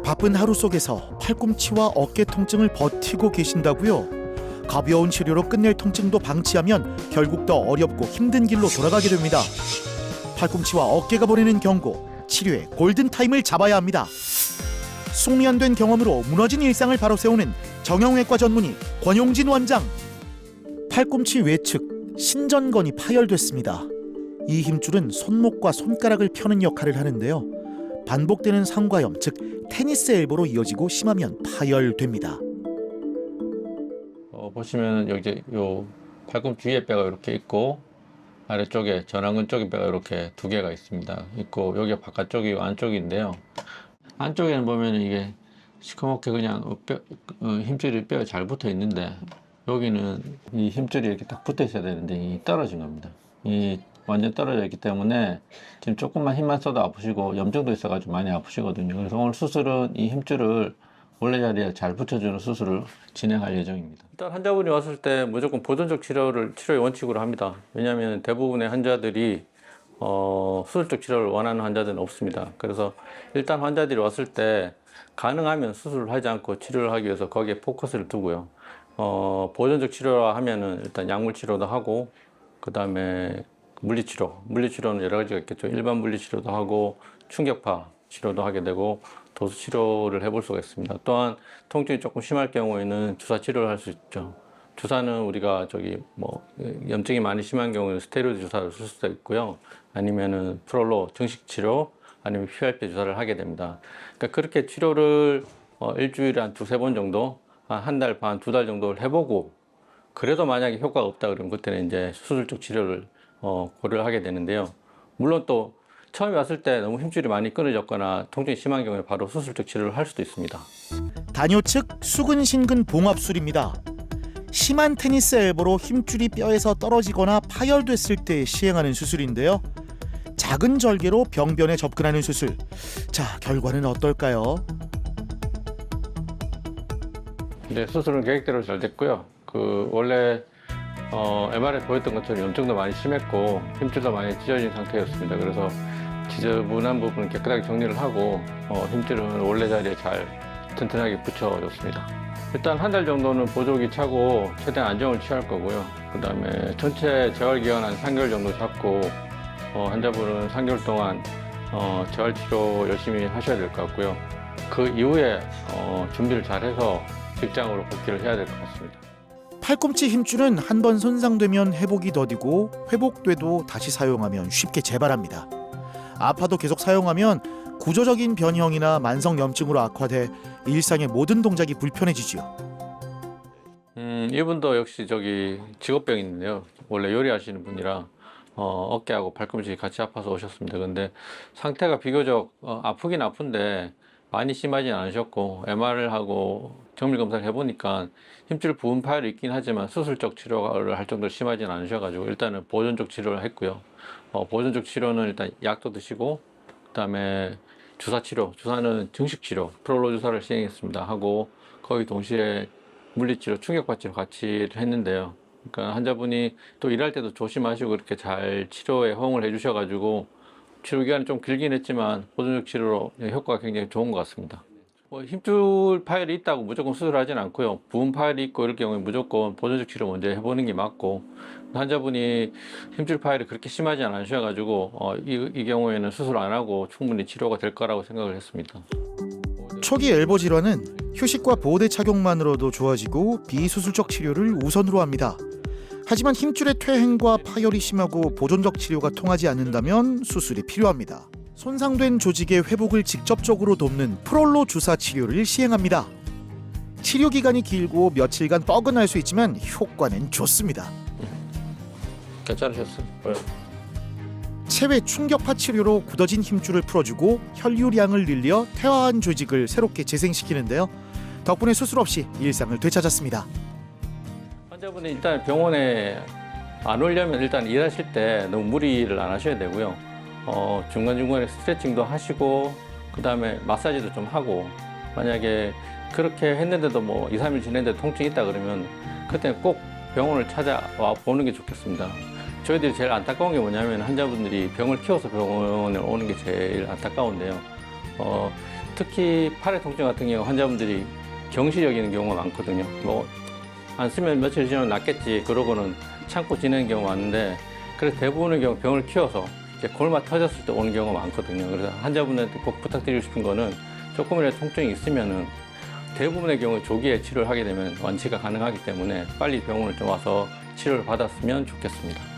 바쁜 하루 속에서 팔꿈치와 어깨 통증을 버티고 계신다고요? 가벼운 치료로 끝낼 통증도 방치하면 결국 더 어렵고 힘든 길로 돌아가게 됩니다. 팔꿈치와 어깨가 보내는 경고, 치료의 골든타임을 잡아야 합니다. 숙련된 경험으로 무너진 일상을 바로 세우는 정형외과 전문의 권용진 원장. 팔꿈치 외측 신전건이 파열됐습니다. 이 힘줄은 손목과 손가락을 펴는 역할을 하는데요. 반복되는 상과염, 즉 테니스 엘보로 이어지고 심하면 파열됩니다. 보시면 여기 요 팔꿈치 위에 뼈가 이렇게 있고 아래쪽에 전완근 쪽에 뼈가 이렇게 두 개가 있고 여기가 바깥쪽이 안쪽인데요. 안쪽에는 보면 이게 시커멓게 그냥 힘줄이 뼈에 잘 붙어 있는데 여기는 이 힘줄이 이렇게 딱 붙어 있어야 되는데 이 떨어진 겁니다. 이 완전 떨어져 있기 때문에 지금 조금만 힘만 써도 아프시고 염증도 있어가지고 많이 아프시거든요. 그래서 오늘 수술은 이 힘줄을 원래 자리에 잘 붙여주는 수술을 진행할 예정입니다. 일단 환자분이 왔을 때 무조건 보존적 치료의 원칙으로 합니다. 왜냐하면 대부분의 환자들이 수술적 치료를 원하는 환자들은 없습니다. 그래서 일단 환자들이 왔을 때 가능하면 수술을 하지 않고 치료를 하기 위해서 거기에 포커스를 두고요. 보존적 치료라 하면은 일단 약물 치료도 하고 그 다음에 물리치료는 여러 가지가 있겠죠. 일반 물리치료도 하고 충격파 치료도 하게 되고 도수 치료를 해볼 수가 있습니다. 또한 통증이 조금 심할 경우에는 주사 치료를 할 수 있죠. 주사는 우리가 염증이 많이 심한 경우에는 스테로이드 주사를 쓸 수도 있고요. 아니면은 프롤로 정식 치료 아니면 PRP 주사를 하게 됩니다. 그러니까 그렇게 치료를 일주일에 한 두세 번 정도, 한 달 반, 두 달 정도를 해보고 그래도 만약에 효과가 없다 그러면 그때는 이제 수술적 치료를 고려를 하게 되는데요. 물론 또 처음에 왔을 때 너무 힘줄이 많이 끊어졌거나 통증이 심한 경우에 바로 수술적 치료를 할 수도 있습니다. 단요측 수근신근 봉합술입니다. 심한 테니스 엘보로 힘줄이 뼈에서 떨어지거나 파열됐을 때 시행하는 수술인데요. 작은 절개로 병변에 접근하는 수술. 자, 결과는 어떨까요? 네, 수술은 계획대로 잘 됐고요. 원래 MR에 보였던 것처럼 염증도 많이 심했고 힘줄도 많이 찢어진 상태였습니다. 그래서 지저분한 부분은 깨끗하게 정리를 하고 힘줄은 원래 자리에 잘 튼튼하게 붙여줬습니다. 일단 한 달 정도는 보조기 차고 최대한 안정을 취할 거고요. 그 다음에 전체 재활 기간 한 3개월 정도 잡고 환자분은 3개월 동안 재활 치료 열심히 하셔야 될 것 같고요. 그 이후에 준비를 잘 해서 직장으로 복귀를 해야 될 것 같습니다. 팔꿈치 힘줄은 한 번 손상되면 회복이 더디고 회복돼도 다시 사용하면 쉽게 재발합니다. 아파도 계속 사용하면 구조적인 변형이나 만성 염증으로 악화돼 일상의 모든 동작이 불편해지지요. 이분도 역시 직업병이 있는데요. 원래 요리하시는 분이라 어깨하고 팔꿈치 같이 아파서 오셨습니다. 근데 상태가 비교적 아프긴 아픈데 많이 심하진 않으셨고 MR을 하고 정밀 검사를 해보니까 힘줄 부분 파열이 있긴 하지만 수술적 치료를 할 정도로 심하진 않으셔가지고 일단은 보존적 치료를 했고요. 보존적 치료는 일단 약도 드시고 그다음에 주사는 정식 치료 프롤로 주사를 시행했습니다. 하고 거의 동시에 물리치료, 충격파 치료 같이 했는데요. 그러니까 환자분이 또 일할 때도 조심하시고 이렇게 잘 치료에 호응을 해주셔가지고 치료 기간이 좀 길긴 했지만 보존적 치료로 효과가 굉장히 좋은 것 같습니다. 힘줄 파열이 있다고 무조건 수술하진 않고요. 부분 파열이 있고 이럴 경우에 무조건 보존적 치료 먼저 해보는 게 맞고 환자분이 힘줄 파열이 그렇게 심하지 않으셔가지고 이 경우에는 수술 안 하고 충분히 치료가 될 거라고 생각을 했습니다. 초기 엘보 질환은 휴식과 보호대 착용만으로도 좋아지고 비수술적 치료를 우선으로 합니다. 하지만 힘줄의 퇴행과 파열이 심하고 보존적 치료가 통하지 않는다면 수술이 필요합니다. 손상된 조직의 회복을 직접적으로 돕는 프롤로 주사 치료를 시행합니다. 치료 기간이 길고 며칠간 뻐근할 수 있지만 효과는 좋습니다. 괜찮으셨어요? 체외 충격파 치료로 굳어진 힘줄을 풀어주고 혈류량을 늘려 퇴화한 조직을 새롭게 재생시키는데요. 덕분에 수술 없이 일상을 되찾았습니다. 환자분이 일단 병원에 안 오려면 일단 일하실 때 너무 무리를 안 하셔야 되고요. 중간중간에 스트레칭도 하시고 그 다음에 마사지도 좀 하고 만약에 그렇게 했는데도 2, 3일 지냈는데 통증이 있다 그러면 그때는 꼭 병원을 찾아와 보는 게 좋겠습니다. 저희들이 제일 안타까운 게 뭐냐면 환자분들이 병을 키워서 병원에 오는 게 제일 안타까운데요. 특히 팔의 통증 같은 경우 환자분들이 경시 여기는 경우가 많거든요. 뭐 안 쓰면 며칠 지나면 낫겠지 그러고는 참고 지내는 경우가 많은데, 그래서 대부분의 경우 병을 키워서 이제 골마 터졌을 때 오는 경우가 많거든요. 그래서 환자분들한테 꼭 부탁드리고 싶은 거는 조금이라도 통증이 있으면은 대부분의 경우 조기에 치료를 하게 되면 완치가 가능하기 때문에 빨리 병원을 좀 와서 치료를 받았으면 좋겠습니다.